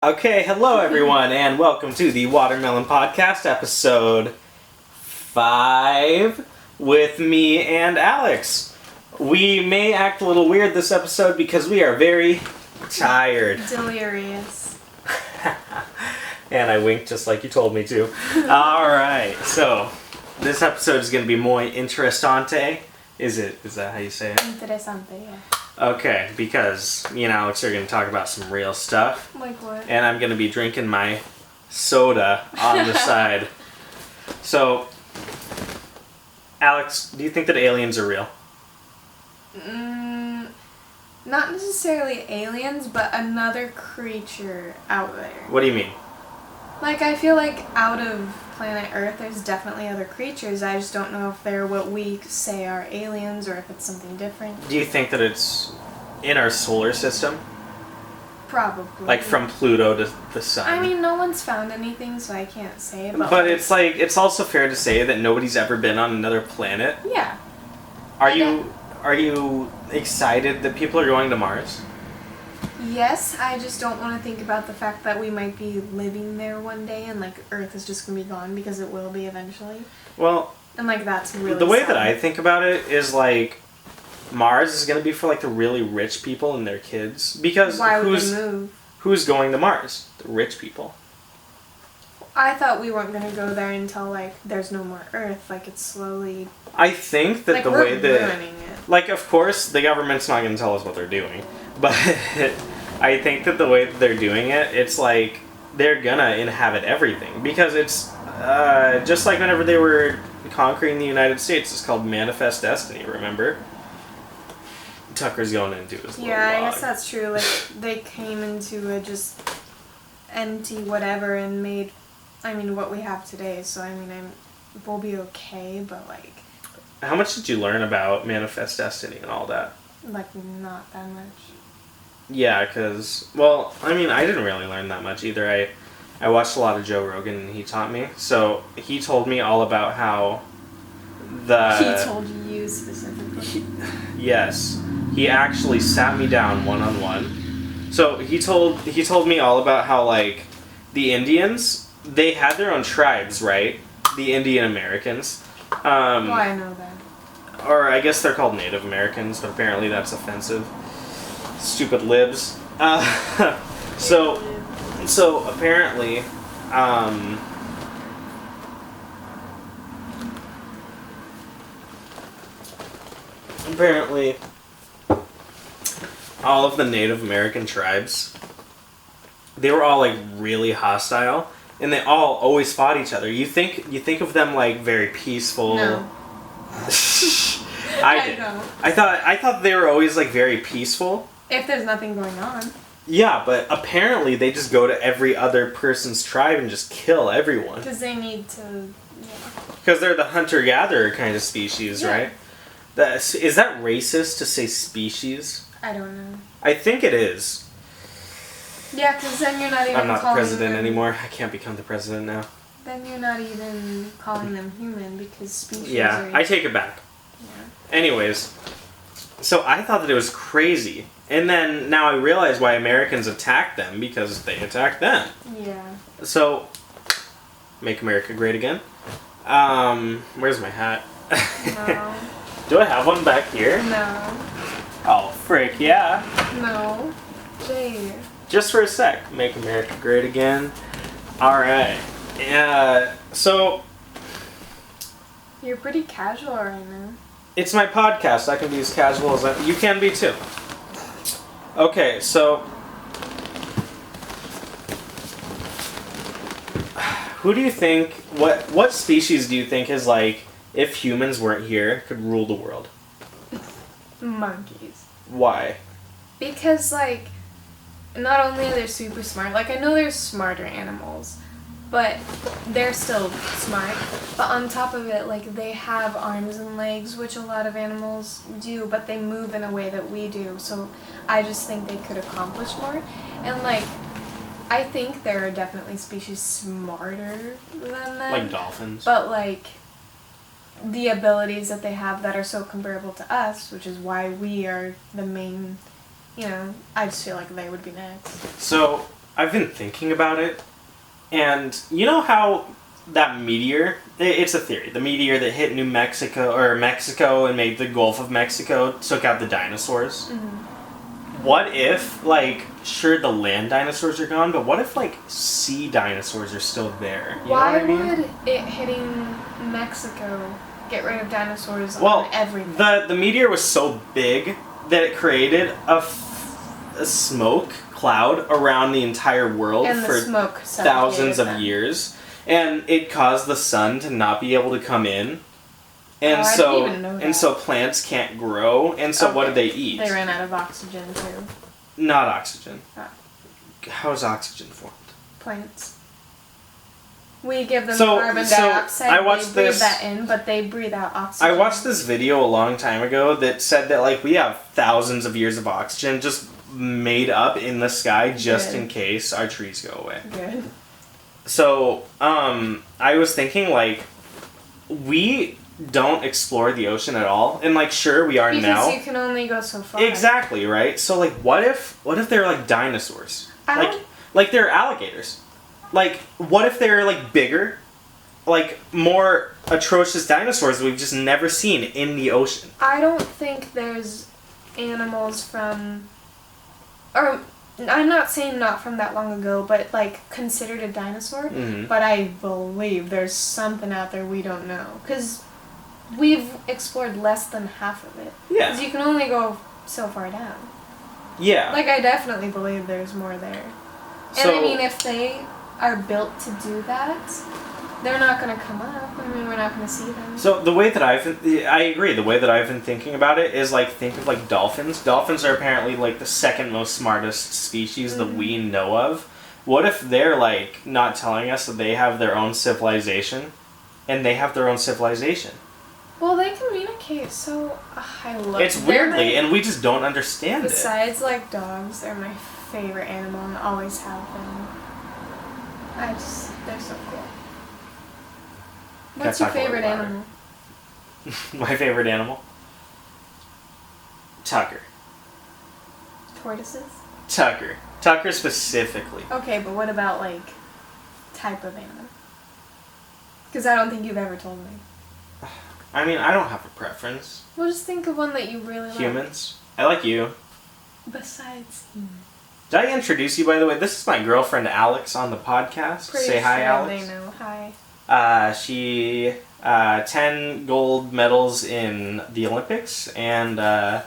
Okay, hello everyone, and welcome to the Watermelon Podcast, episode 5, with me and Alex. We may act a little weird this episode because we are very tired. Delirious. And I winked just like you told me to. Alright, so this episode is going to be muy interesante. Is that how you say it? Interesante, yeah. Okay, because me and Alex are going to talk about some real stuff. Like what? And I'm going to be drinking my soda on the side. So, Alex, do you think that aliens are real? Not necessarily aliens, but another creature out there. What do you mean? Like, I feel like out of planet Earth, there's definitely other creatures. I just don't know if they're what we say are aliens or if it's something different. Do you think that it's in our solar system? Probably. Like from Pluto to the sun? I mean, no one's found anything, so I can't say it. But it's also fair to say that nobody's ever been on another planet. Yeah. Are you excited that people are going to Mars? Yes, I just don't want to think about the fact that we might be living there one day and, like, Earth is just going to be gone because it will be eventually. Well... And, like, that's really the way sad. that I think about it is, like, Mars is going to be for, like, the really rich people and their kids. Because why would they move? Who's going to Mars? The rich people. I thought we weren't going to go there until, like, there's no more Earth. Like, it's slowly... I think that like, the we're way that... ruining it. Like, of course, the government's not going to tell us what they're doing. But I think that the way that they're doing it, it's like they're going to inhabit everything. Because it's just like whenever they were conquering the United States, it's called Manifest Destiny, remember? Tucker's going into his little Yeah, I log. guess that's true. Like, they came into a just empty whatever and made, I mean, what we have today. So, I mean, we'll be okay, but, like... How much did you learn about Manifest Destiny and all that? Like, not that much. Yeah, because... Well, I mean, I didn't really learn that much either. I watched a lot of Joe Rogan and he taught me. So, he told me all about how He told you specifically? Yes. He actually sat me down one-on-one. So, he told me all about how, like, the Indians, they had their own tribes, right? The Indian Americans. Well, I know that. Or I guess they're called Native Americans, but apparently that's offensive. Stupid libs. So apparently, all of the Native American tribes, they were all like really hostile, and they all always fought each other. You think of them like very peaceful. No. I did. know. I thought they were always like very peaceful. If there's nothing going on. Yeah, but apparently they just go to every other person's tribe and just kill everyone. Because they need to... Because they're the hunter-gatherer kind of species, right? Is that racist to say species? I don't know. I think it is. Yeah, because then you're not even I'm not calling president them... anymore. I can't become the president now. Then you're not even calling them human because species Yeah, are... I take it back. Yeah. Anyways, so I thought that it was crazy. And then now I realize why Americans attacked them, because they attacked them. Yeah. So, make America great again. Where's my hat? No. Do I have one back here? No. Oh, frick, yeah. No. There. Just for a sec. Make America great again. Alright. So... You're pretty casual right now. It's my podcast. I can be as casual as you can be too. Okay, so... Who do you think... What species do you think is like, if humans weren't here, could rule the world? Monkeys. Why? Because, like, not only are they super smart, like, I know there's smarter animals, but they're still smart. But on top of it, like, they have arms and legs, which a lot of animals do, but they move in a way that we do. So I just think they could accomplish more. And, like, I think there are definitely species smarter than them. Like dolphins. But, like, the abilities that they have that are so comparable to us, which is why we are the main, you know, I just feel like they would be next. So, I've been thinking about it, and you know how that meteor, it's a theory, the meteor that hit Mexico and made the Gulf of Mexico took out the dinosaurs. Mm-hmm. What if, like, sure, the land dinosaurs are gone, but what if, like, sea dinosaurs are still there? You know what I mean? Would it hitting Mexico get rid of dinosaurs Well, on everything? the meteor was so big that it created a smoke cloud around the entire world and for the smoke thousands of them. years, and it caused the sun to not be able to come in, and I didn't even know that. so plants can't grow, and so what do they eat? They ran out of oxygen too. Not oxygen. Ah. How is oxygen formed? Plants. We give them So- carbon so dioxide. I watched they breathe this- that in, but they breathe out oxygen. I watched this video a long time ago that said that, like, we have thousands of years of oxygen just made up in the sky just Good. in case our trees go away. Good. So, I was thinking, like, we don't explore the ocean at all, and, like, sure, we are Because now. you can only go so far. Exactly, right? So, like, what if they're like dinosaurs? I Like, don't- like they're alligators. Like, what if they're, like, bigger, like, more atrocious dinosaurs we've just never seen in the ocean? I don't think there's animals from, or I'm not saying not from that long ago, but like considered a dinosaur. Mhm. But I believe there's something out there we don't know, because we've explored less than half of it. Yeah. Because you can only go so far down. Yeah. Like, I definitely believe there's more there. And So- I mean, if they are built to do that, they're not going to come up. I mean, we're not going to see them. So the way that I agree. The way that I've been thinking about it is, like, think of, like, dolphins. Dolphins are apparently, like, the second most smartest species that we know of. What if they're, like, not telling us that they have their own civilization, and they have their own civilization? Well, they communicate so I love. It's weirdly, and we just don't understand it. Besides, like, dogs, they're my favorite animal and always have been. They're so cool. What's your Gotta talk a favorite little louder. animal? My favorite animal? Tucker. Tortoises? Tucker specifically. Okay, but what about, like, type of animal? Because I don't think you've ever told me. I mean, I don't have a preference. Well, just think of one that you really like. Humans. I like you. Besides humans. Did I introduce you, by the way? This is my girlfriend, Alex, on the podcast. Pretty Say hi, sure Alex. they know. Hi. She 10 gold medals in the Olympics, and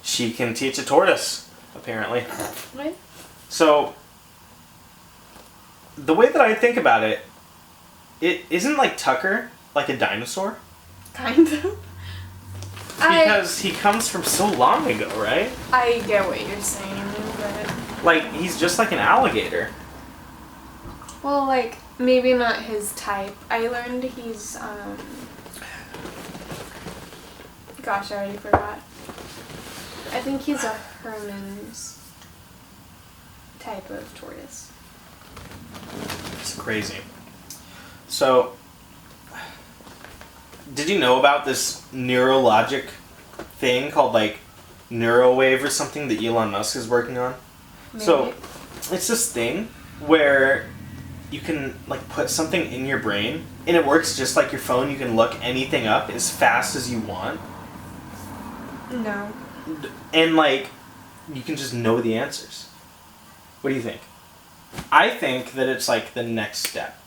she can teach a tortoise, apparently. Right? So, the way that I think about it, it isn't like Tucker like a dinosaur, Kind of. because he comes from so long ago, right? I get what you're saying, but... Like, he's just like an alligator. Well, like, maybe not his type. I learned he's, Gosh, I already forgot. I think he's a Herman's type of tortoise. It's crazy. So, did you know about this neurologic thing called, like, Neurowave or something that Elon Musk is working on? Maybe. So, it's this thing where you can, like, put something in your brain, and it works just like your phone. You can look anything up as fast as you want, No. and, like, you can just know the answers. What do you think? I think that it's, like, the next step.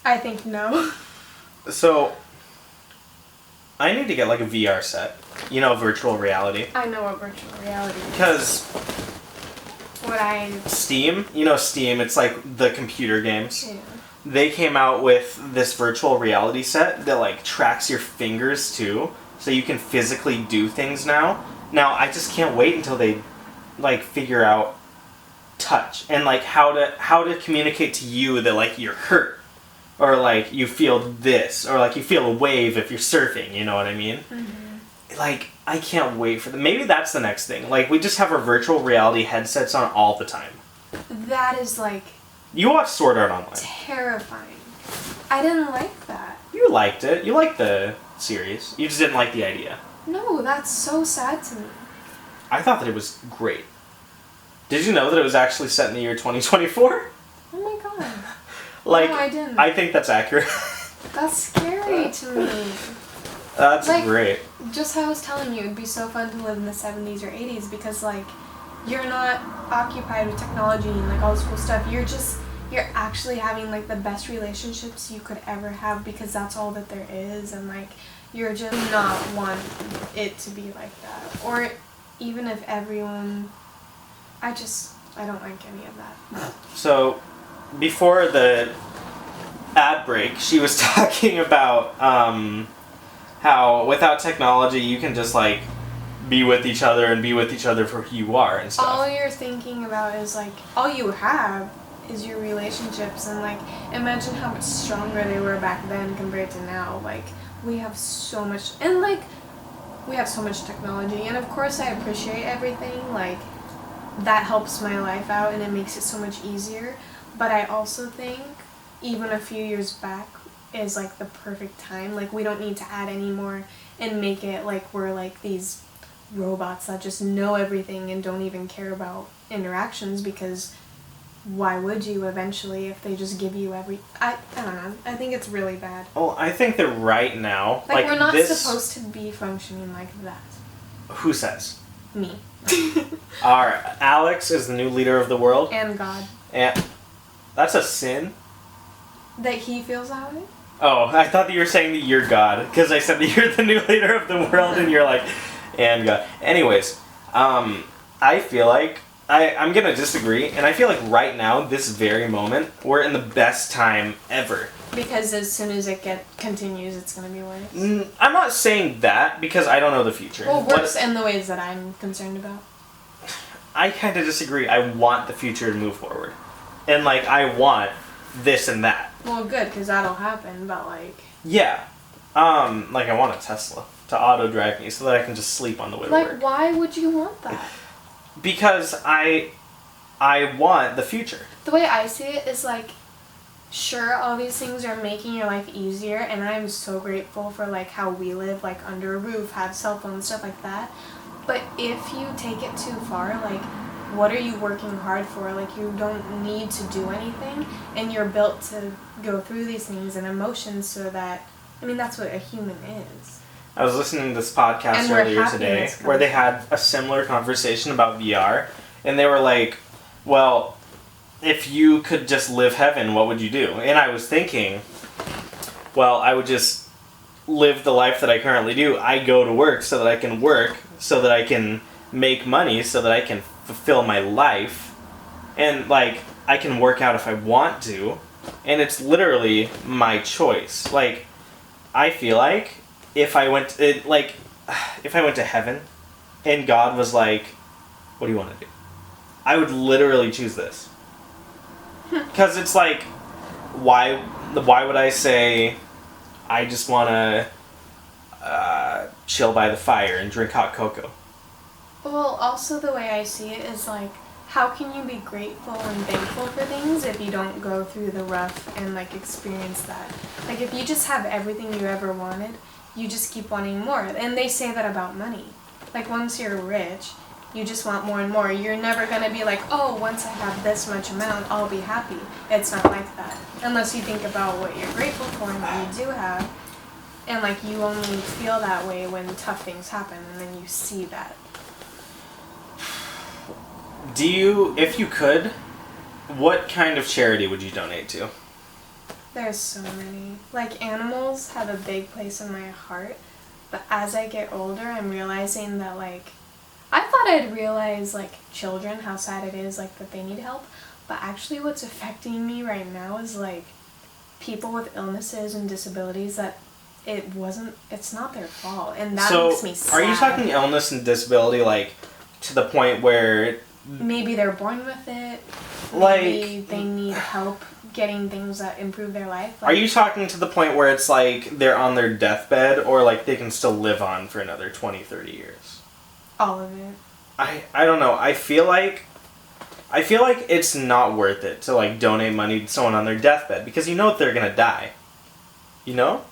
I think no. So, I need to get, like, a VR set. You know, virtual reality. I know what virtual reality is. Because What I... Steam, you know Steam, it's like the computer games. Yeah. They came out with this virtual reality set that, like, tracks your fingers too, so you can physically do things now. Now, I just can't wait until they, like, figure out touch and, like, how to communicate to you that, like, you're hurt, or, like, you feel this, or, like, you feel a wave if you're surfing. You know what I mean? Mm-hmm. Like, I can't wait for them. Maybe that's the next thing. Like, we just have our virtual reality headsets on all the time. That is, like, You watched Sword Art Online. terrifying. I didn't like that. You liked it. You liked the series. You just didn't like the idea. No, that's so sad to me. I thought that it was great. Did you know that it was actually set in the year 2024? Oh my god. Like, no, I didn't. I think that's accurate. That's scary to me. That's like, great. Just how I was telling you, it'd be so fun to live in the 70s or 80s because, like, you're not occupied with technology and, like, all this cool stuff. You're actually having, like, the best relationships you could ever have because that's all that there is. And, like, you're just not want it to be like that. Or even if everyone... I don't like any of that. So, before the ad break, she was talking about how without technology you can just like be with each other and be with each other for who you are and stuff. All you're thinking about is like all you have is your relationships, and like imagine how much stronger they were back then compared to now. Like we have so much, and like we have so much technology, and of course I appreciate everything. Like that helps my life out and it makes it so much easier. But I also think even a few years back is like the perfect time. Like we don't need to add any more and make it like we're like these robots that just know everything and don't even care about interactions, because why would you eventually if they just give you I don't know. I think it's really bad. Well, I think that right now, like we're not supposed to be functioning like that. Who says? Me. Our ALYX is the new leader of the world. And God. And that's a sin? That he feels that way? Oh, I thought that you were saying that you're God, because I said that you're the new leader of the world, and you're like, and God. Anyways, I feel like, I'm going to disagree, and I feel like right now, this very moment, we're in the best time ever. Because as soon as it continues, it's going to be worse? I'm not saying that, because I don't know the future. Well, worse in the ways that I'm concerned about. I kind of disagree. I want the future to move forward. And, like, I want this and that. Well, good, because that'll happen, but, like... Yeah. Like, I want a Tesla to auto-drive me so that I can just sleep on the way to work. Like, why would you want that? Because I want the future. The way I see it is, like, sure, all these things are making your life easier, and I'm so grateful for, like, how we live, like, under a roof, have cell phones, stuff like that. But if you take it too far, like... what are you working hard for? Like, you don't need to do anything, and you're built to go through these things and emotions so that, I mean, that's what a human is. I was listening to this podcast earlier today where they had a similar conversation about VR, and they were like, well, if you could just live heaven, what would you do? And I was thinking, well, I would just live the life that I currently do. I go to work so that I can work, so that I can make money, so that I can fulfill my life, and like I can work out if I want to, and it's literally my choice. Like I feel like if I went to heaven and God was like, what do you want to do? I would literally choose this. Because it's like, why would I say I just want to chill by the fire and drink hot cocoa? Well, also the way I see it is like, how can you be grateful and thankful for things if you don't go through the rough and like experience that? Like if you just have everything you ever wanted, you just keep wanting more. And they say that about money. Like once you're rich, you just want more and more. You're never going to be like, oh, once I have this much amount, I'll be happy. It's not like that. Unless you think about what you're grateful for and what you do have. And like you only feel that way when tough things happen, and then you see that. Do you, if you could, what kind of charity would you donate to? There's so many. Like, animals have a big place in my heart, but as I get older, I'm realizing that, like, I thought I'd realize, like, children, how sad it is, like, that they need help, but actually what's affecting me right now is, like, people with illnesses and disabilities that it's not their fault, and that makes me sad. So, are you talking illness and disability, like, to the point where... Maybe they're born with it. Maybe they need help getting things that improve their life. Like, are you talking to the point where it's like they're on their deathbed, or like they can still live on for another 20, 30 years? All of it. I don't know. I feel like it's not worth it to like donate money to someone on their deathbed because you know that they're gonna die. You know?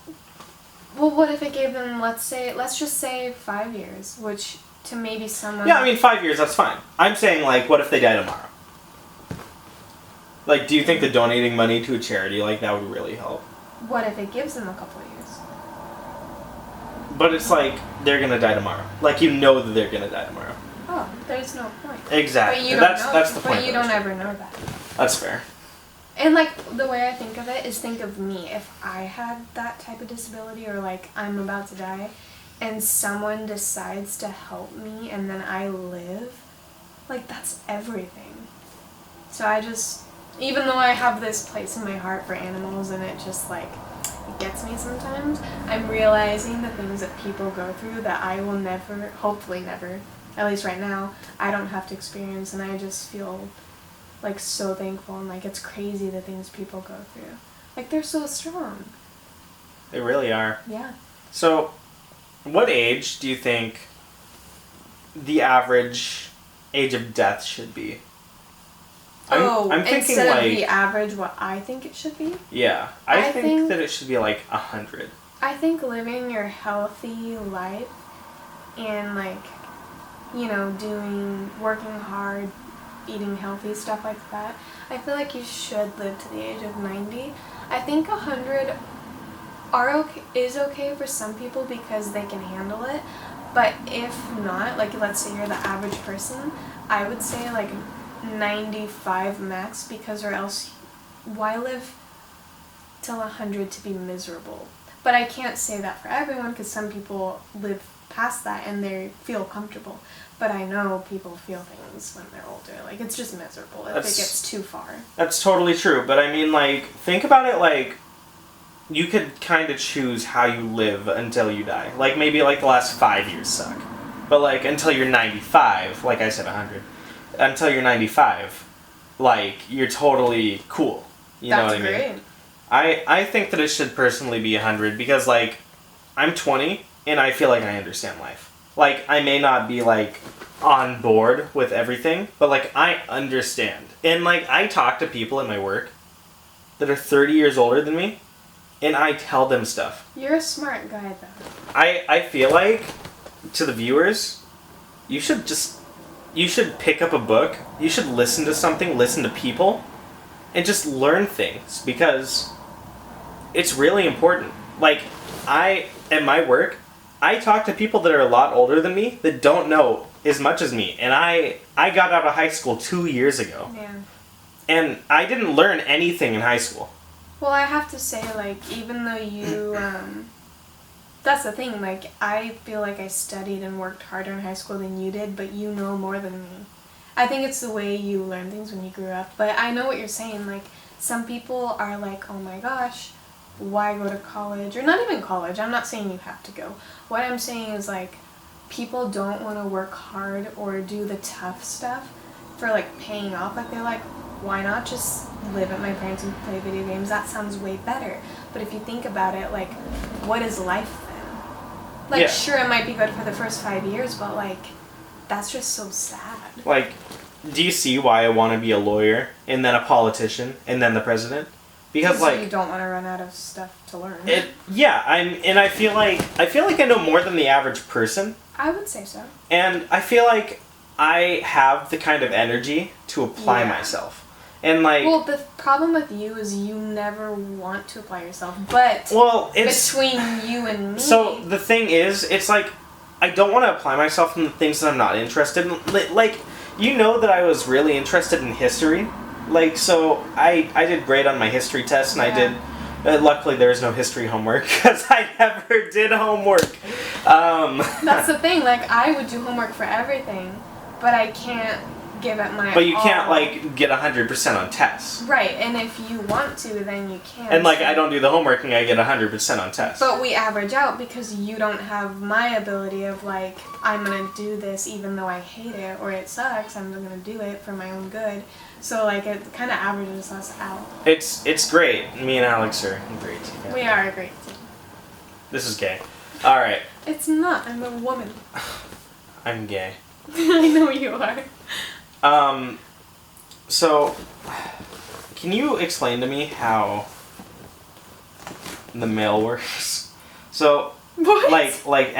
Well, what if it gave them, let's just say 5 years, which to maybe someone... Yeah, I mean, 5 years, that's fine. I'm saying, like, what if they die tomorrow? Like, do you think that donating money to a charity like that would really help? What if it gives them a couple of years? But it's like, they're gonna die tomorrow. Like, you know that they're gonna die tomorrow. Oh, there's no point. Exactly. But you don't know. That's the point. But you don't ever know that. That's fair. And, like, the way I think of it is think of me. If I had that type of disability or, like, I'm about to die and someone decides to help me and then I live, like, that's everything. So I just, even though I have this place in my heart for animals and it just, like, it gets me sometimes, I'm realizing the things that people go through that I will never, hopefully never, at least right now, I don't have to experience, and I just feel like so thankful, and like it's crazy the things people go through. Like they're so strong. They really are. Yeah. So, what age do you think the average age of death should be? I'm thinking instead like, of the average, what I think it should be? Yeah, I think that it should be like 100. I think living your healthy life and like, you know, working hard, eating healthy, stuff like that, I feel like you should live to the age of 90. I think 100 is okay for some people because they can handle it, but if not, like let's say you're the average person, I would say like 95 max, because or else why live till 100 to be miserable? But I can't say that for everyone because some people live past that and they feel comfortable. But I know people feel things when they're older. Like, it's just miserable if it gets too far. That's totally true. But I mean, like, think about it like you could kind of choose how you live until you die. Like, maybe like the last 5 years suck. But like until you're 95, like I said 100, until you're 95, like, you're totally cool. You know what I mean? That's great. I think that it should personally be 100 because, like, I'm 20 and I feel like I understand life. Like, I may not be, like, on board with everything, but, like, I understand. And, like, I talk to people at my work that are 30 years older than me, and I tell them stuff. You're a smart guy, though. I feel like, to the viewers, you should pick up a book, you should listen to something, listen to people, and just learn things, because it's really important. Like, at my work, I talk to people that are a lot older than me that don't know as much as me. And I got out of high school 2 years ago. Yeah. And I didn't learn anything in high school. Well, I have to say, like, even though you, that's the thing, like, I feel like I studied and worked harder in high school than you did, but you know more than me. I think it's the way you learn things when you grew up. But I know what you're saying, like, some people are like, oh my gosh, why go to college? Or not even college, I'm not saying you have to go. What I'm saying is, like, people don't want to work hard or do the tough stuff for, like, paying off. Like, they're like, why not just live at my parents and play video games? That sounds way better. But if you think about it, like, what is life then? Like, yeah. Sure, it might be good for the first 5 years, but, like, that's just so sad. Like, do you see why I want to be a lawyer, and then a politician, and then the president? Because, like, you don't want to run out of stuff to learn. I feel like I know more than the average person. I would say so. And I feel like I have the kind of energy to apply myself. And, like, well, the problem with you is you never want to apply yourself, but it's between you and me. So the thing is, it's like I don't want to apply myself in the things that I'm not interested in. Like, you know that I was really interested in history. Like, so I did great on my history test, and I did. Luckily, there was no history homework because I never did homework. That's the thing. Like, I would do homework for everything, but I can't give it my all. But you can't, like, get 100% on tests. Right, and if you want to, then you can. And, like, I don't do the homework and I get 100% on tests. But we average out because you don't have my ability of, like, I'm going to do this even though I hate it or it sucks. I'm going to do it for my own good. So, like, it kind of averages us out. It's great. Me and Alex are great together. We are a great team. This is gay. All right. It's not. I'm a woman. I'm gay. I know you are. So, can you explain to me how the mail works? So, what? like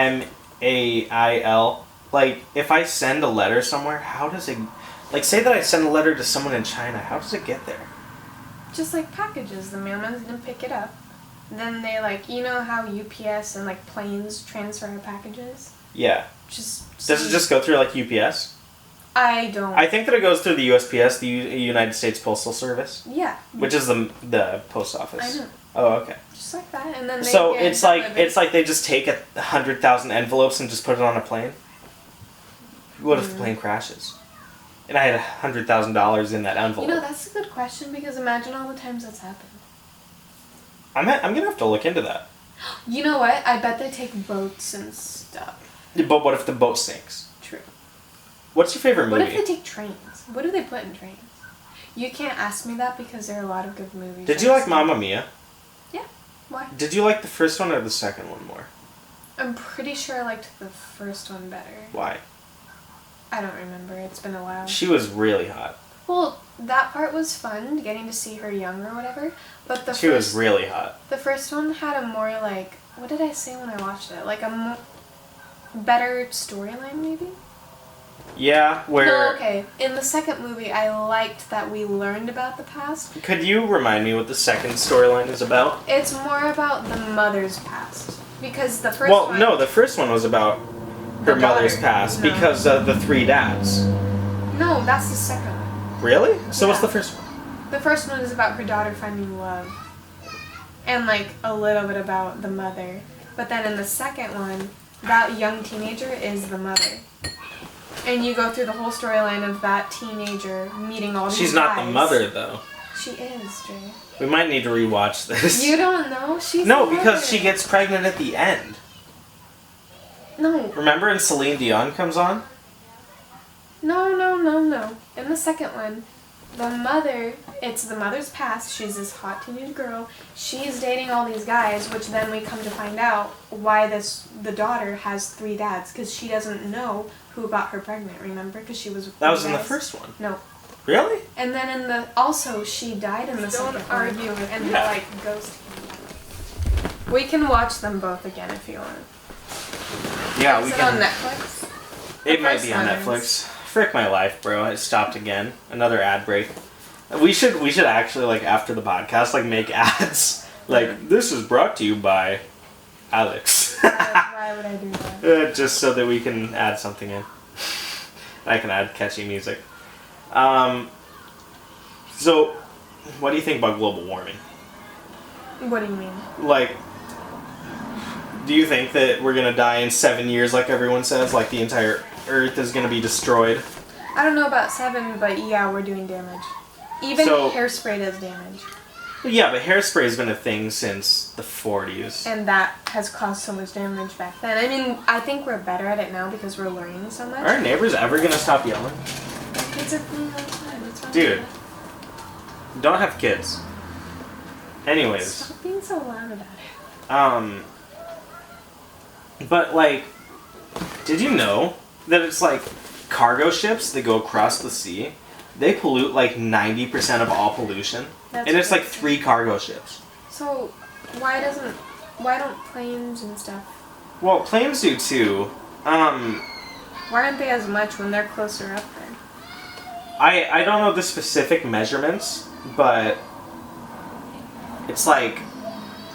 MAIL, like, if I send a letter somewhere, how does it... Like, say that I send a letter to someone in China, how does it get there? Just like packages, the mailman's gonna pick it up. Then they, like, you know how UPS and, like, planes transfer packages? Yeah. Does it just go through, like, UPS? I don't... I think that it goes through the USPS, the United States Postal Service. Yeah. Which is the post office. I know. Oh, okay. Just like that, and then they So get it's like they just take 100,000 envelopes and just put it on a plane? What if the plane crashes? And I had $100,000 in that envelope. You know, that's a good question, because imagine all the times that's happened. I'm gonna have to look into that. You know what? I bet they take boats and stuff. But what if the boat sinks? True. What's your favorite movie? What if they take trains? What do they put in trains? You can't ask me that because there are a lot of good movies. Did you like Mamma Mia? Yeah. Why? Did you like the first one or the second one more? I'm pretty sure I liked the first one better. Why? I don't remember. It's been a while. She was really hot. Well, that part was fun, getting to see her young or whatever. But She was really hot. The first one had a more, like... What did I say when I watched it? Like a better storyline, maybe? Yeah, where... No, okay. In the second movie, I liked that we learned about the past. Could you remind me what the second storyline is about? It's more about the mother's past. Because the first one... Well, no, the first one was about her mother's past because of the 3 dads. No, that's the second one. Really? So what's Yeah. the first one? The first one is about her daughter finding love. And, like, a little bit about the mother. But then in the second one, that young teenager is the mother. And you go through the whole storyline of that teenager meeting all these She's guys. not the mother, though. She is, Jay. We might need to rewatch this. You don't know? She's No, the because mother. she gets pregnant at the end. No. Remember when Celine Dion comes on? No. In the second one, the mother, it's the mother's past. She's this hot teenage girl. She's dating all these guys, which then we come to find out why the daughter has 3 dads, because she doesn't know who got her pregnant, remember? Because she was with That was guys. in the first one. No. Really? And then also, she died in the second one. Argue and Yeah. like ghost. We can watch them both again if you want. Yeah, Is we it can. on Netflix? It The might first be on one Netflix. is. Frick my life, bro. It stopped again. Another ad break. We should actually, like, after the podcast, like, make ads. Like, this is brought to you by ALYX. Why would I do that? Just so that we can add something in. I can add catchy music. So, what do you think about global warming? What do you mean? Like, do you think that we're gonna die in 7 years, like everyone says? Like, the entire Earth is gonna be destroyed? I don't know about 7, but yeah, we're doing damage. Even So- hairspray does damage. Yeah, but hairspray has been a thing since the 40s. And that has caused so much damage back then. I mean, I think we're better at it now because we're learning so much. Are our neighbors ever gonna stop yelling? Kids are playing all the time. What's wrong Dude. with Don't have kids. that? Anyways, Stop being so loud about it. but like, did you know that it's like cargo ships that go across the sea? They pollute like 90% of all pollution. That's And it's like crazy. 3 cargo ships. So, why don't planes and stuff, Well, planes do too. why aren't they as much when they're closer up there? I don't know the specific measurements, but it's like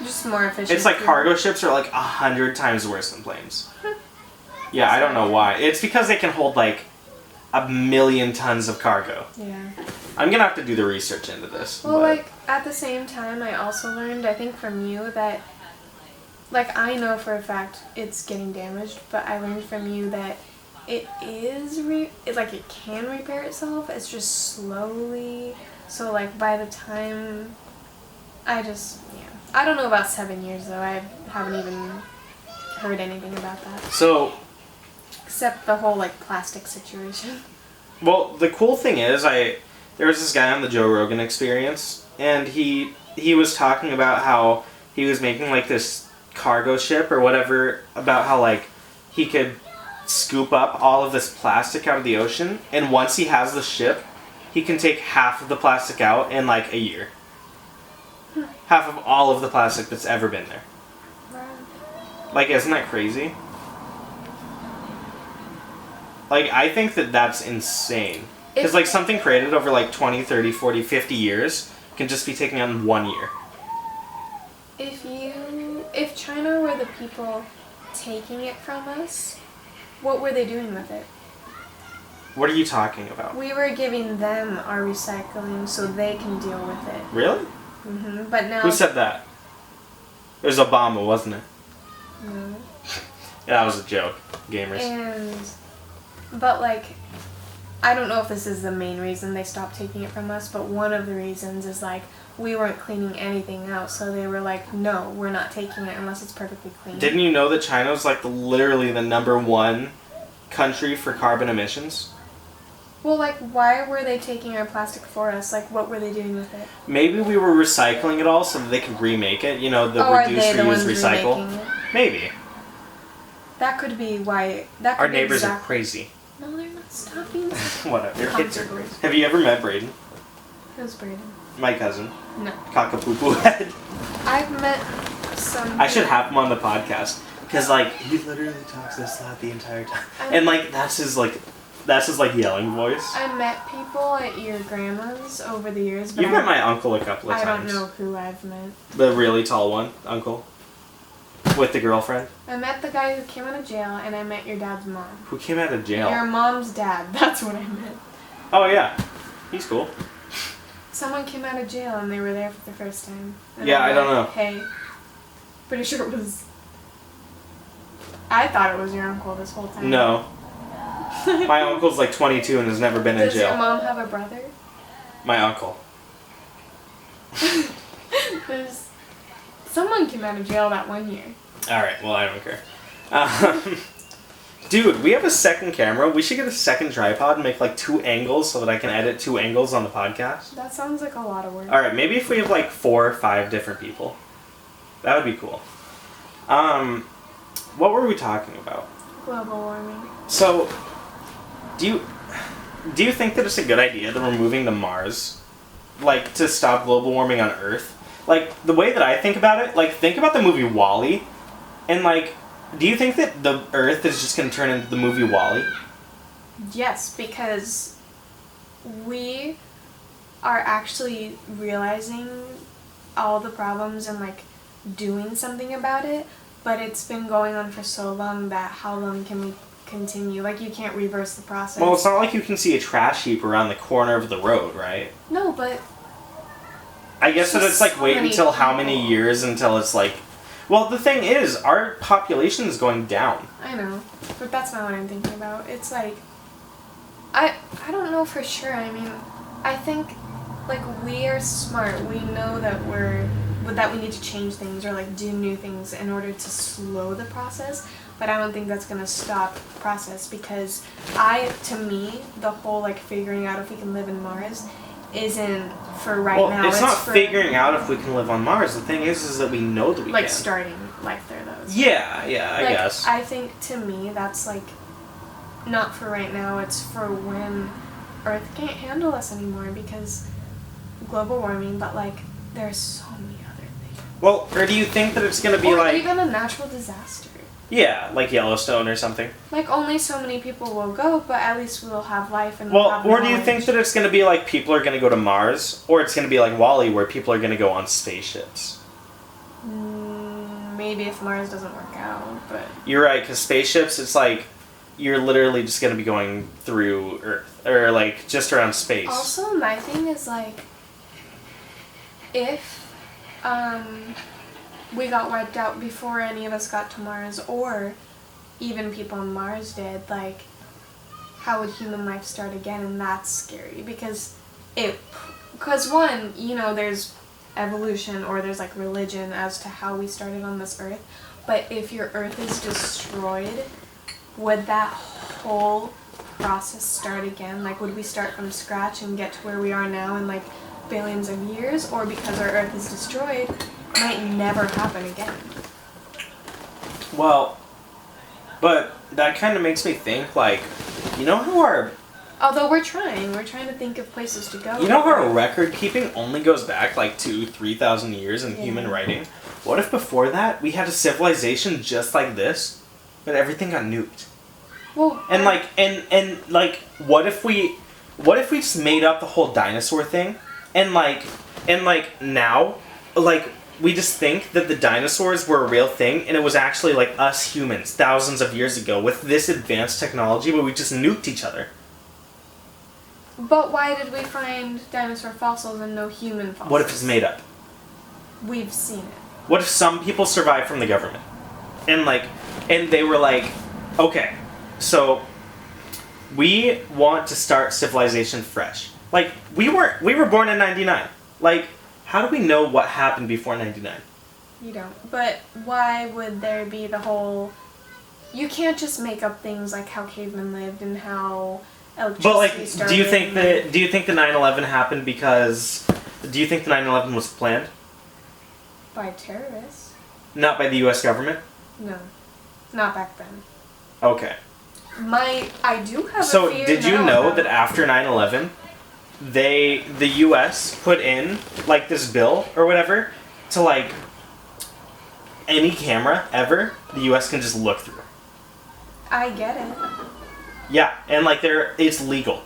Just more efficient. it's like fuel. cargo ships are like 100 times worse than planes. Yeah, I don't know why. It's because they can hold like 1,000,000 tons of cargo. Yeah. I'm gonna have to do the research into this. Well, but- like, at the same time, I also learned, I think from you, that, like, I know for a fact it's getting damaged, but I learned from you that it can repair itself, it's just slowly, so, like, by the time, I don't know about 7 years, though, I haven't even heard anything about that, So, except the whole, like, plastic situation. well, the cool thing is, there was this guy on the Joe Rogan Experience, and he was talking about how he was making like this cargo ship or whatever, about how like he could scoop up all of this plastic out of the ocean, and once he has the ship, he can take half of the plastic out in like a year. Half of all of the plastic that's ever been there. Right. Like, isn't that crazy? Like, I think that that's insane. Because, like, something created over, like, 20, 30, 40, 50 years can just be taken out in 1 year. If China were the people taking it from us, what were they doing with it? What are you talking about? We were giving them our recycling so they can deal with it. Really? Mm-hmm. But now... Who said that? It was Obama, wasn't it? No. Yeah, that was a joke. Gamers. But, like, I don't know if this is the main reason they stopped taking it from us, but one of the reasons is, like, we weren't cleaning anything out, so they were like, no, we're not taking it unless it's perfectly clean. Didn't you know that China's, like, literally the #1 country for carbon emissions? Well, like, why were they taking our plastic for us? Like, what were they doing with it? Maybe we were recycling it all so that they could remake it. You know, the reduce, reuse, recycle. Maybe. That could be why. Our neighbors are crazy. No, they're not stopping. Whatever. Your kids are crazy. Have you ever met Braden? Who's Braden? My cousin. No. Cockapoo head. I've met some... I should have him on the podcast. Because, like, he literally talks this loud the entire time. And, like, that's his yelling voice. I met people at your grandma's over the years. But You've met my uncle a couple of times. I don't know who I've met. The really tall one, uncle. With the girlfriend. I met the guy who came out of jail, and I met your dad's mom. Who came out of jail? Your mom's dad. That's what I meant. Oh, yeah. He's cool. Someone came out of jail, and they were there for the first time. And yeah, I don't know. Hey. Pretty sure it was... I thought it was your uncle this whole time. No. My uncle's like 22 and has never been in jail. Does your mom have a brother? My uncle. Someone came out of jail that 1 year. Alright, well, I don't care. Dude, we have a second camera. We should get a second tripod and make like 2 angles so that I can edit 2 angles on the podcast. That sounds like a lot of work. Alright, maybe if we have like 4 or 5 different people. That would be cool. What were we talking about? Global warming. So, do you think that it's a good idea that we're moving to Mars? Like, to stop global warming on Earth? Like, the way that I think about it, like, think about the movie WALL-E, and, like, do you think that the Earth is just going to turn into the movie WALL-E? Yes, because we are actually realizing all the problems and, like, doing something about it, but it's been going on for so long that how long can we continue? Like, you can't reverse the process. Well, it's not like you can see a trash heap around the corner of the road, right? No, but... I guess that it's like, wait until how many years until it's like... Well, the thing is, our population is going down. I know, but that's not what I'm thinking about. It's like... I don't know for sure. I mean, I think, like, we are smart. We know that we need to change things or, like, do new things in order to slow the process. But I don't think that's going to stop the process because to me, the whole, like, figuring out if we can live in Mars isn't for right now. It's not figuring out if we can live on Mars. The thing is that we know that we can. Like, starting life there, though. Yeah, I guess. I think, to me, that's, like, not for right now. It's for when Earth can't handle us anymore because global warming, but, like, there's so many other things. Well, or do you think that it's going to be like... Or even a natural disaster. Yeah, like Yellowstone or something. Like, only so many people will go, but at least we'll have life and well, or do you think that it's going to be like people are going to go to Mars, or it's going to be like WALL-E where people are going to go on spaceships? Maybe if Mars doesn't work out, but... You're right, because spaceships, it's like, you're literally just going to be going through Earth, or like, just around space. Also, my thing is like, if, we got wiped out before any of us got to Mars, or even people on Mars did, like, how would human life start again? And that's scary, because one, you know, there's evolution, or there's, like, religion as to how we started on this Earth, but if your Earth is destroyed, would that whole process start again? Like, would we start from scratch and get to where we are now in, like, billions of years, or because our Earth is destroyed, might never happen again? Well, but that kind of makes me think, like, you know how Although we're trying to think of places to go. You know how our record keeping only goes back like 2,000-3,000 years in human writing? What if before that we had a civilization just like this, but everything got nuked? Well, And like what if we just made up the whole dinosaur thing and now like we just think that the dinosaurs were a real thing and it was actually like us humans thousands of years ago with this advanced technology, but we just nuked each other. But why did we find dinosaur fossils and no human fossils? What if it's made up? We've seen it. What if some people survived from the government? And they were like, okay, so we want to start civilization fresh. Like, we were born in 99. Like, how do we know what happened before 99? You don't. But why would there be the whole... You can't just make up things like how cavemen lived and how electricity But like, started. do you think the 9/11 happened because... Do you think the 9/11 was planned? By terrorists? Not by the U.S. government? No. Not back then. Okay. I do have a So, fear did you now know about- that after 9/11, the U.S. put in, like, this bill or whatever to, like, any camera ever, the U.S. can just look through. I get it. Yeah, and, like, it's legal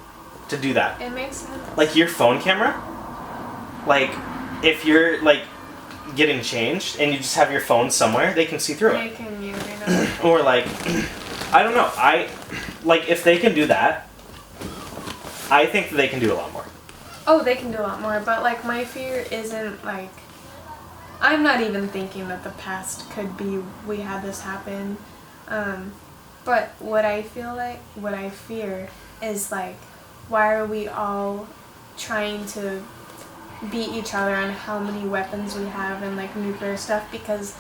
to do that. It makes sense. Like, your phone camera, like, if you're, like, getting changed and you just have your phone somewhere, they can see through They it. can, yeah, I know. Or, like, I don't know. Like, if they can do that, I think that they can do a lot more. Oh, they can do a lot more, but like my fear isn't like... I'm not even thinking that the past could be we had this happen. But what I fear is like, why are we all trying to beat each other on how many weapons we have and like nuclear stuff? Because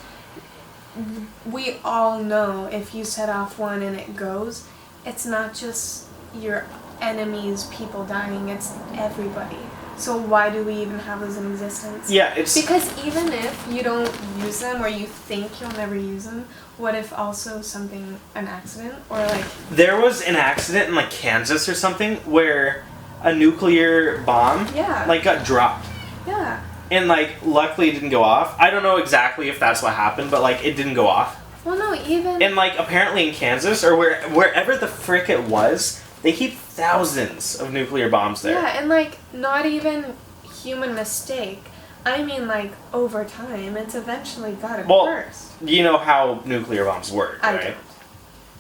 we all know if you set off one and it goes, it's not just your enemies, people dying, it's everybody. So why do we even have those in existence? Yeah, it's... Because even if you don't use them or you think you'll never use them, what if also an accident or like... There was an accident in like Kansas or something where a nuclear bomb Yeah. like got dropped. Yeah. And like luckily it didn't go off. I don't know exactly if that's what happened, but like it didn't go off. Well, no, even... And like apparently in Kansas or wherever the frick it was, they keep thousands of nuclear bombs there. Yeah, and like not even human mistake. I mean like over time, it's eventually gotta burst. You know how nuclear bombs work, I right? don't.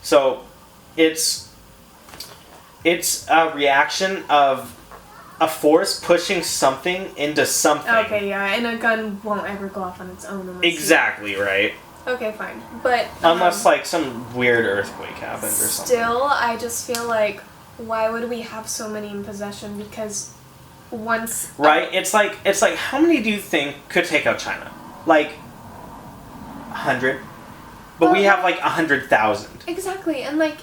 So it's a reaction of a force pushing something into something. Okay, yeah, and a gun won't ever go off on its own unless Exactly, right? Okay, fine. But Unless like some weird earthquake happened or something. still, I just feel like why would we have so many in possession? Because once Right? It's like how many do you think could take out China? Like 100? But we have like 100,000. Exactly, and like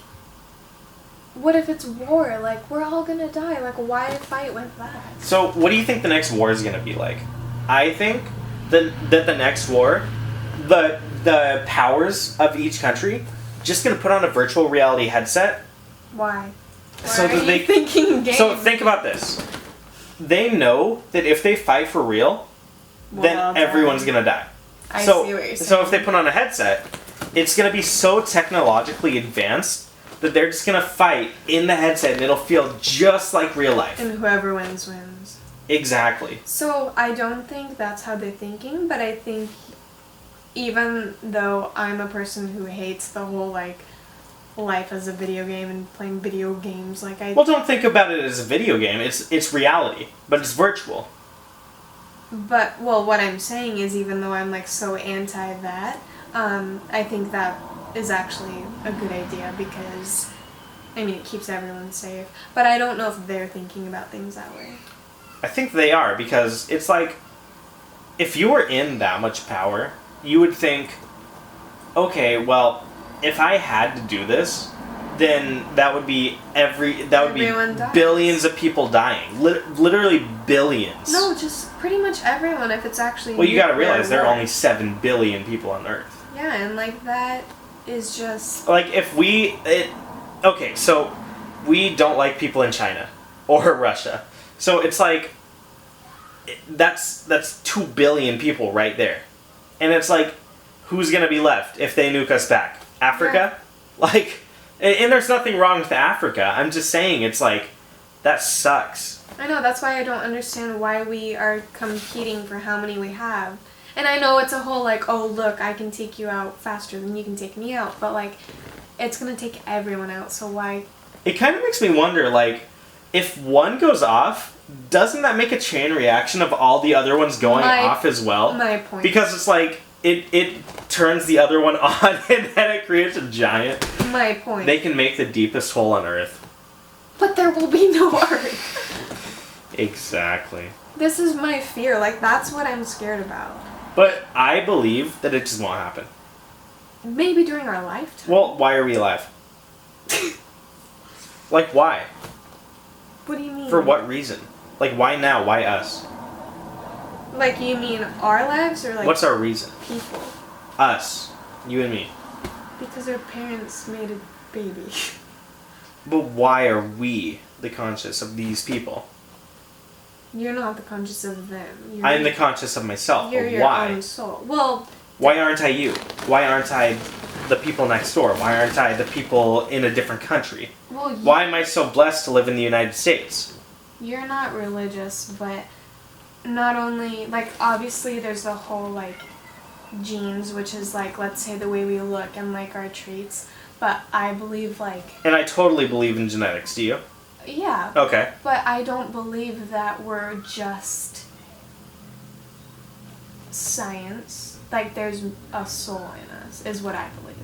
what if it's war? Like we're all gonna die. Like why fight with that? So what do you think the next war is gonna be like? I think that the next war, the powers of each country just gonna put on a virtual reality headset. Why? Why So are that you they thinking games? So think about this. They know that if they fight for real, We'll then all everyone's die. gonna die. I So see what you're saying. so if they put on a headset, it's gonna be so technologically advanced that they're just gonna fight in the headset and it'll feel just like real life. And whoever wins wins. Exactly. So I don't think that's how they're thinking, but I think even though I'm a person who hates the whole like life as a video game and playing video games, like Well, don't think about it as a video game. It's reality, but it's virtual. But well, what I'm saying is, even though I'm like so anti that, I think that is actually a good idea because, I mean, it keeps everyone safe. But I don't know if they're thinking about things that way. I think they are because it's like if you were in that much power, you would think, okay, well, if I had to do this, then that would be Everyone dies. billions of people dying, literally billions. No, just pretty much everyone. If it's actually Well, you got to nuclear realize there are war. only 7 billion people on Earth. Yeah, and like that is just Like if okay, so we don't like people in China or Russia. So it's like that's 2 billion people right there. And it's like who's going to be left if they nuke us back? Africa? Like And there's nothing wrong with Africa. I'm just saying, it's like, that sucks. I know, that's why I don't understand why we are competing for how many we have. And I know it's a whole like, oh look, I can take you out faster than you can take me out, but like, it's gonna take everyone out, so why? It kind of makes me wonder, like, if one goes off, doesn't that make a chain reaction of all the other ones going off as well? My point. Because it's like, it turns the other one on and then it creates a giant. My point. They can make the deepest hole on Earth. But there will be no Earth. Exactly. This is my fear. Like, that's what I'm scared about. But I believe that it just won't happen. Maybe during our lifetime. Well, why are we alive? Like, why? What do you mean? For what reason? Like, why now? Why us? Like, you mean our lives or like... What's our reason? People. Us. You and me. Because our parents made a baby. But why are we the conscious of these people? You're not the conscious of them. I'm the conscious of myself. You're But your why? own soul. Well... Why aren't I you? Why aren't I the people next door? Why aren't I the people in a different country? Well, Why am I so blessed to live in the United States? You're not religious, but not only... Like, obviously there's the whole, like, genes, which is, like, let's say the way we look and, like, our traits. But I believe, like... And I totally believe in genetics. Do you? Yeah. Okay. But I don't believe that we're just science. Like, there's a soul in us, is what I believe.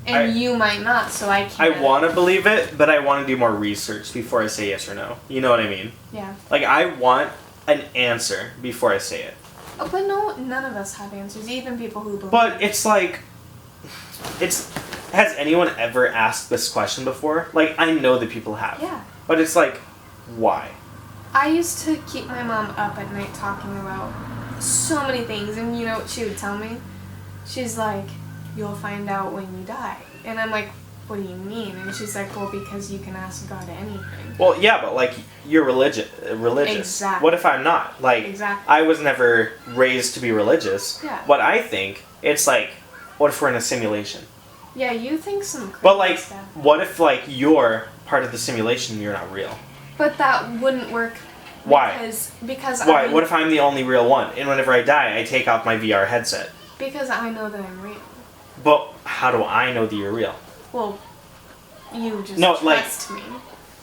And you might not, so I can't... I want to believe it, but I want to do more research before I say yes or no. You know what I mean? Yeah. Like, I want an answer before I say it. Oh, but no, none of us have answers, even people who believe. But it's like... Has anyone ever asked this question before? Like, I know that people have. Yeah. But it's like, why? I used to keep my mom up at night talking about so many things, and you know what she would tell me? She's like, you'll find out when you die. And I'm like, what do you mean? And she's like, well, because you can ask God anything. Well, yeah, but like, you're religious. Exactly. What if I'm not? Like, exactly. I was never raised to be religious. Yeah. What I think, it's like, what if we're in a simulation? Yeah, you think some crazy But like, stuff. what if like you're part of the simulation and you're not real? But that wouldn't work. Why? Because Why? What if I'm the only real one? And whenever I die, I take off my VR headset. Because I know that I'm real. But how do I know that you're real? Well, you just No, trust me.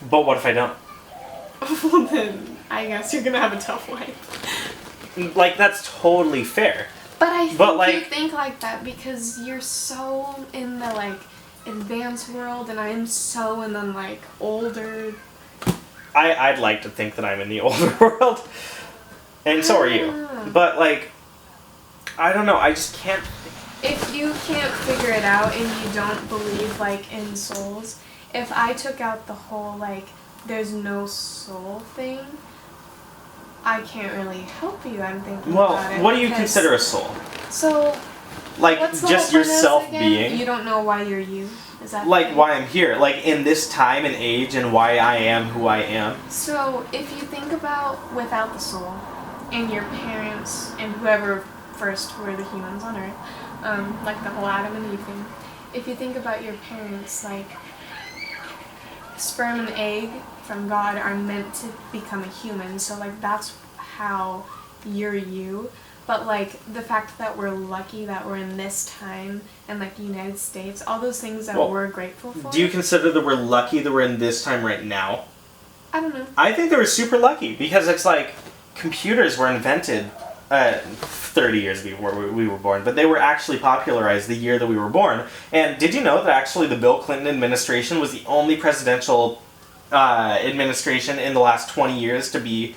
But what if I don't? Well, then I guess you're gonna have a tough life. Like, that's totally fair. But I think But, like, you think like that because you're so in the like advanced world, and I'm so in the like older. I'd like to think that I'm in the older world, and so are you. But like, I don't know. I just can't. If you can't figure it out and you don't believe like in souls, if I took out the whole like there's no soul thing, I can't really help you. I'm thinking about it. What do you consider a soul? So, like, what's the just whole yourself point of this again? being. You don't know why you're you. Is that like why I'm here? Like in this time and age, and why I am who I am. So, if you think about without the soul, and your parents and whoever first were the humans on Earth, like the whole Adam and Eve thing. If you think about your parents, like sperm and egg from God are meant to become a human, so like that's how you're you. But like the fact that we're lucky that we're in this time and like the United States, all those things that we're grateful for. Do you consider that we're lucky that we're in this time right now? I don't know. I think that we're super lucky because it's like computers were invented 30 years before we were born, but they were actually popularized the year that we were born. And did you know that actually the Bill Clinton administration was the only presidential administration in the last 20 years to be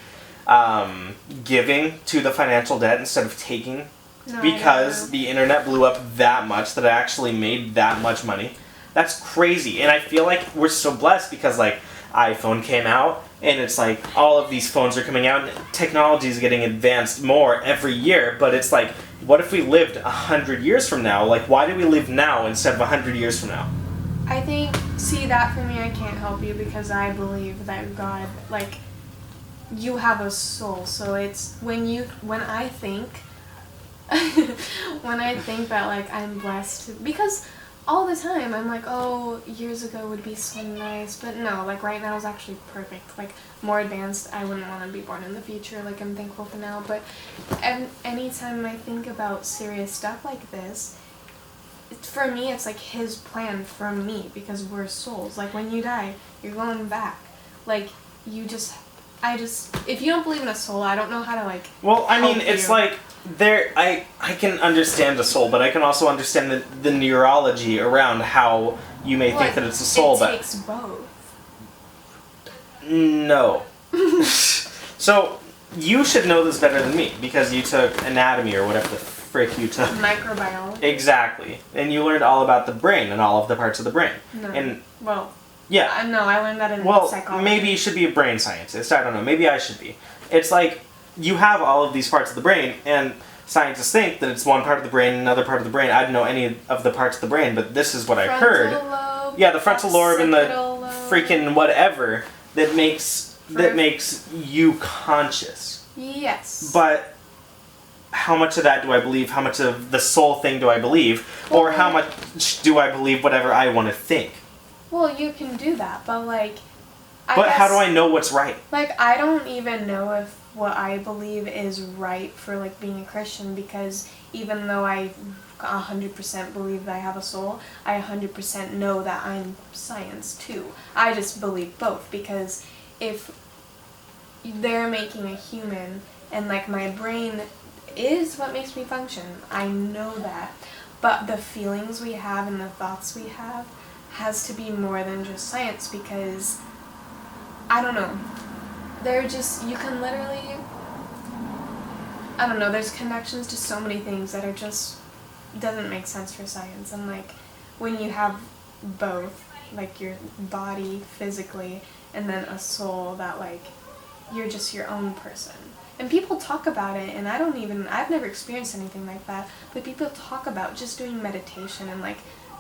giving to the financial debt instead of taking? No, because the internet blew up that much that it actually made that much money. That's crazy. And I feel like we're so blessed because like iPhone came out, and it's like all of these phones are coming out, and technology is getting advanced more every year, but it's like, what if we lived 100 years from now? Like, why do we live now instead of 100 years from now? I think, see, that for me, I can't help you because I believe that God, like, you have a soul, so it's, when I think, when I think that, like, I'm blessed, because all the time I'm like, oh, years ago would be so nice, but no, like right now is actually perfect. Like more advanced, I wouldn't want to be born in the future. Like I'm thankful for now, but anytime I think about serious stuff like this, for me it's like his plan for me, because we're souls. Like when you die, you're going back. Like if you don't believe in a soul, I don't know how to like. Well, I mean, it's like I can understand the soul, but I can also understand the neurology around how you may think that it's a soul. It takes both. No. So you should know this better than me because you took anatomy or whatever the frick you took. Microbiology. Exactly, and you learned all about the brain and all of the parts of the brain. No. And well. Yeah. No, I learned that in psychology. Well, maybe you should be a brain scientist. I don't know. Maybe I should be. It's like you have all of these parts of the brain, and scientists think that it's one part of the brain, another part of the brain. I don't know any of the parts of the brain, but this is what I've heard. Lobe, yeah, the frontal lobe and the lobe. freaking whatever that makes you conscious. Yes. But how much of that do I believe? How much of the soul thing do I believe? Or how much do I believe whatever I want to think? Well, you can do that, but like... But how do I know what's right? Like, I don't even know if what I believe is right for, like, being a Christian, because even though I 100% believe that I have a soul, I 100% know that I'm science, too. I just believe both, because if they're making a human, and, like, my brain is what makes me function, I know that, but the feelings we have and the thoughts we have has to be more than just science, because I don't know, they're just, you can literally, I don't know, there's connections to so many things that are just, doesn't make sense for science. And like when you have both, like your body physically and then a soul that like you're just your own person, and people talk about it, and I've never experienced anything like that, but people talk about just doing meditation and like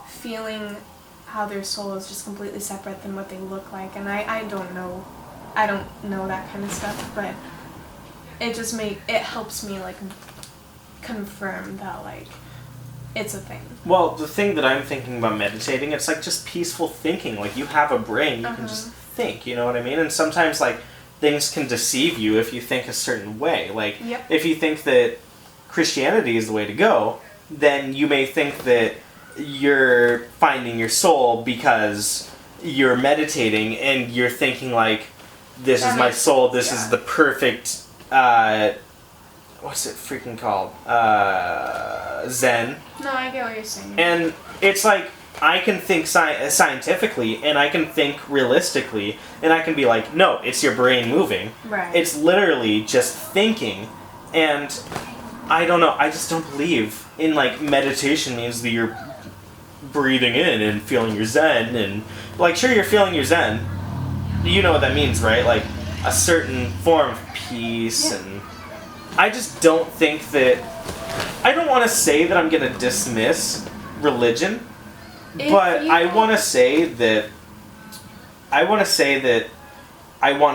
feeling how their soul is just completely separate than what they look like. And I don't know that kind of stuff, but it helps me like confirm that like it's a thing. Well, the thing that I'm thinking about meditating, it's like just peaceful thinking. Like you have a brain, you can just think, you know what I mean? And sometimes like things can deceive you if you think a certain way. Like if you think that Christianity is the way to go, then you may think that you're finding your soul because you're meditating and you're thinking like, this is my soul, this is the perfect, what's it freaking called? Zen. No, I get what you're saying. And it's like, I can think scientifically, and I can think realistically, and I can be like, no, it's your brain moving. Right. It's literally just thinking, and I don't know, I just don't believe in like meditation means that you're breathing in and feeling your zen, and like sure you're feeling your zen, you know what that means, right? Like a certain form of peace. And I just don't think that, I don't want to say that I'm going to dismiss religion, but I want to say that I want to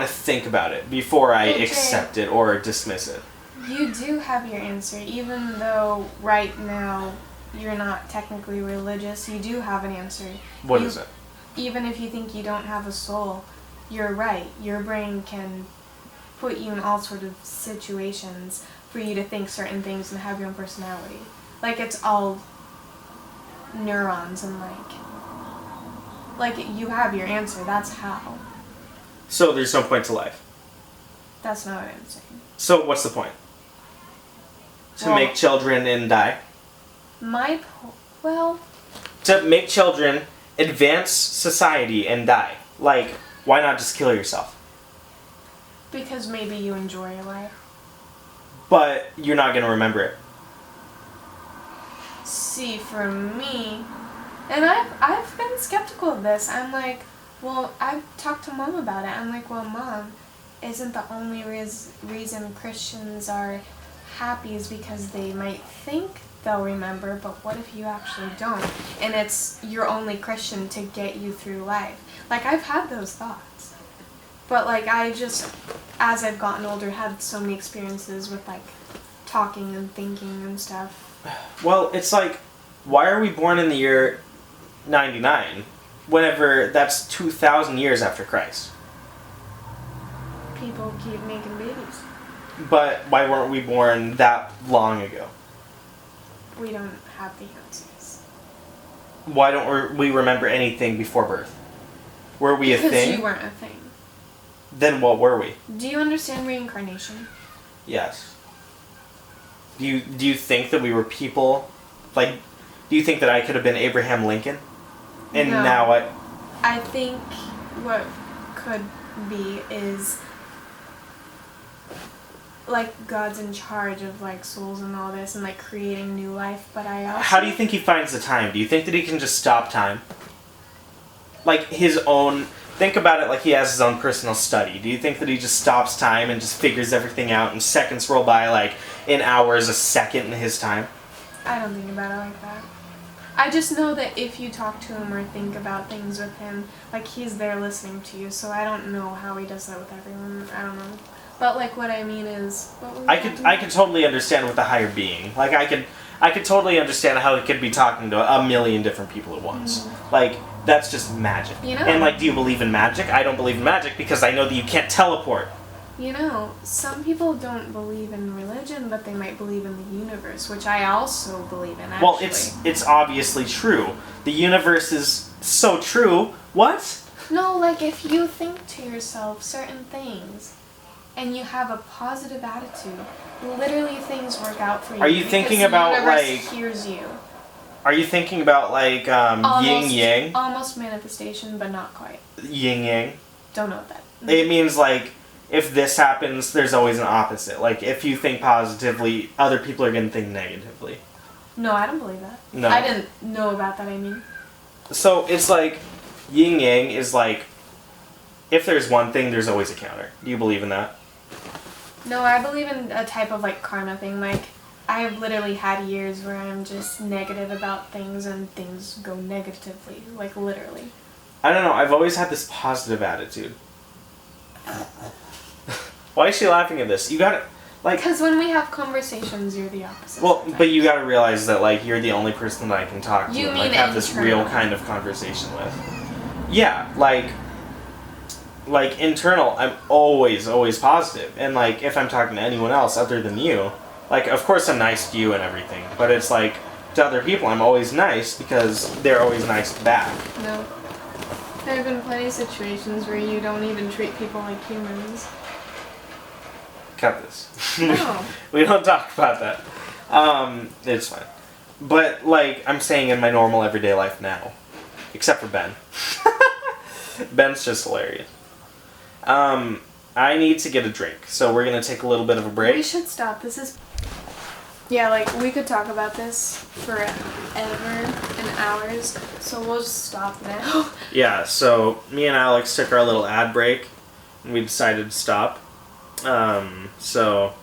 think about it before I accept it or dismiss it. You do have your answer, even though right now you're not technically religious. You do have an answer. What is it? Even if you think you don't have a soul, you're right. Your brain can put you in all sorts of situations for you to think certain things and have your own personality. Like it's all neurons and like you have your answer. That's how. So there's no point to life. That's not what I'm saying. So what's the point? To make children and die? To make children, advance society, and die. Like, why not just kill yourself? Because maybe you enjoy your life. But you're not going to remember it. See, for me, and I've been skeptical of this. I'm like, well, I've talked to Mom about it. I'm like, well, Mom, isn't the only reason Christians are happy is because they might think they'll remember, but what if you actually don't? And it's you're only Christian to get you through life. Like, I've had those thoughts. But, like, I just, as I've gotten older, had so many experiences with, like, talking and thinking and stuff. Well, it's like, why are we born in the year 99, whenever that's 2,000 years after Christ. People keep making babies. But why weren't we born that long ago? We don't have the answers. Why don't we remember anything before birth? Were we a thing? Because you weren't a thing. Then what were we? Do you understand reincarnation? Yes. Do you think that we were people? Like, do you think that I could have been Abraham Lincoln? And No. now what? I think what could be is like God's in charge of like souls and all this and like creating new life, but I also... How do you think he finds the time? Do you think that he can just stop time? Like his own... Think about it like he has his own personal study. Do you think that he just stops time and just figures everything out and seconds roll by like in hours, a second in his time? I don't think about it like that. I just know that if you talk to him or think about things with him, like he's there listening to you, so I don't know how he does that with everyone. I don't know. But like what I mean is... I could totally understand with a higher being. Like I could totally understand how he could be talking to a million different people at once. Mm-hmm. Like, that's just magic. You know? And like, do you believe in magic? I don't believe in magic because I know that you can't teleport. You know, some people don't believe in religion, but they might believe in the universe, which I also believe in, actually. Well, it's obviously true. The universe is so true. What? No, like if you think to yourself certain things and you have a positive attitude, literally things work out for you. Are you thinking about the universe like hears you? Are you thinking about like yin yang? Almost manifestation, but not quite. Yin yang. Don't know what that. It means like if this happens, there's always an opposite. Like if you think positively, other people are gonna think negatively. No, I don't believe that. No. I didn't know about that. I mean. So it's like yin yang is like if there's one thing, there's always a counter. Do you believe in that? No, I believe in a type of like karma thing. Like I've literally had years where I'm just negative about things and things go negatively. Like literally. I don't know. I've always had this positive attitude. Why is she laughing at this? You gotta, like... Because when we have conversations, you're the opposite. Well, sometimes. but you gotta realize that, like, you're the only person that I can talk to You and, mean like, have this internal. real kind of conversation with. Yeah, like, internal, I'm always positive. And, like, if I'm talking to anyone else other than you, like, of course I'm nice to you and everything, but it's, like, to other people I'm always nice because they're always nice back. No. There have been plenty of situations where you don't even treat people like humans. Cut this. No. We don't talk about that. It's fine. But, like, I'm saying in my normal everyday life now. Except for Ben. Ben's just hilarious. I need to get a drink, so we're going to take a little bit of a break. We should stop. This is... Yeah, like, we could talk about this forever and hours, so we'll just stop now. Yeah, so me and Alex took our little ad break, and we decided to stop. So,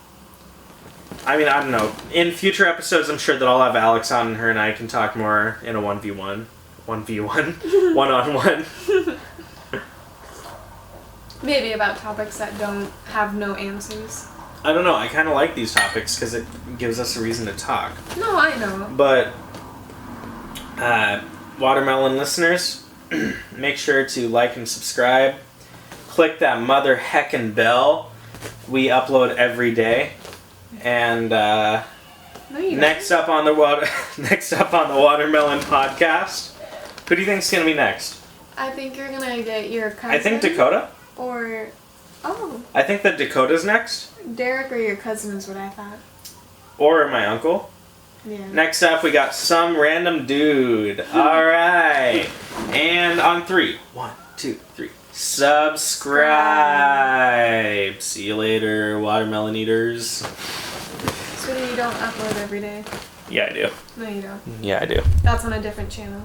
I mean, I don't know. In future episodes, I'm sure that I'll have Alex on, and her and I can talk more in a 1v1. 1v1? One-on-one. Maybe about topics that don't have no answers. I don't know. I kind of like these topics because it gives us a reason to talk. No, I know. But, Watermelon listeners, make sure to like and subscribe. Click that mother heckin' bell. We upload every day. And No, you next up on the Watermelon podcast, who do you think's gonna be next? I think you're gonna get your cousin. I think Dakota. Or... Oh. I think that Dakota's next. Derek or your cousin is what I thought. Or my uncle. Yeah. Next up, we got some random dude. All right. And on 3. 1, 2, 3. Subscribe. See you later, watermelon eaters. Sweetie, you don't upload every day. Yeah, I do. No, you don't. Yeah, I do. That's on a different channel.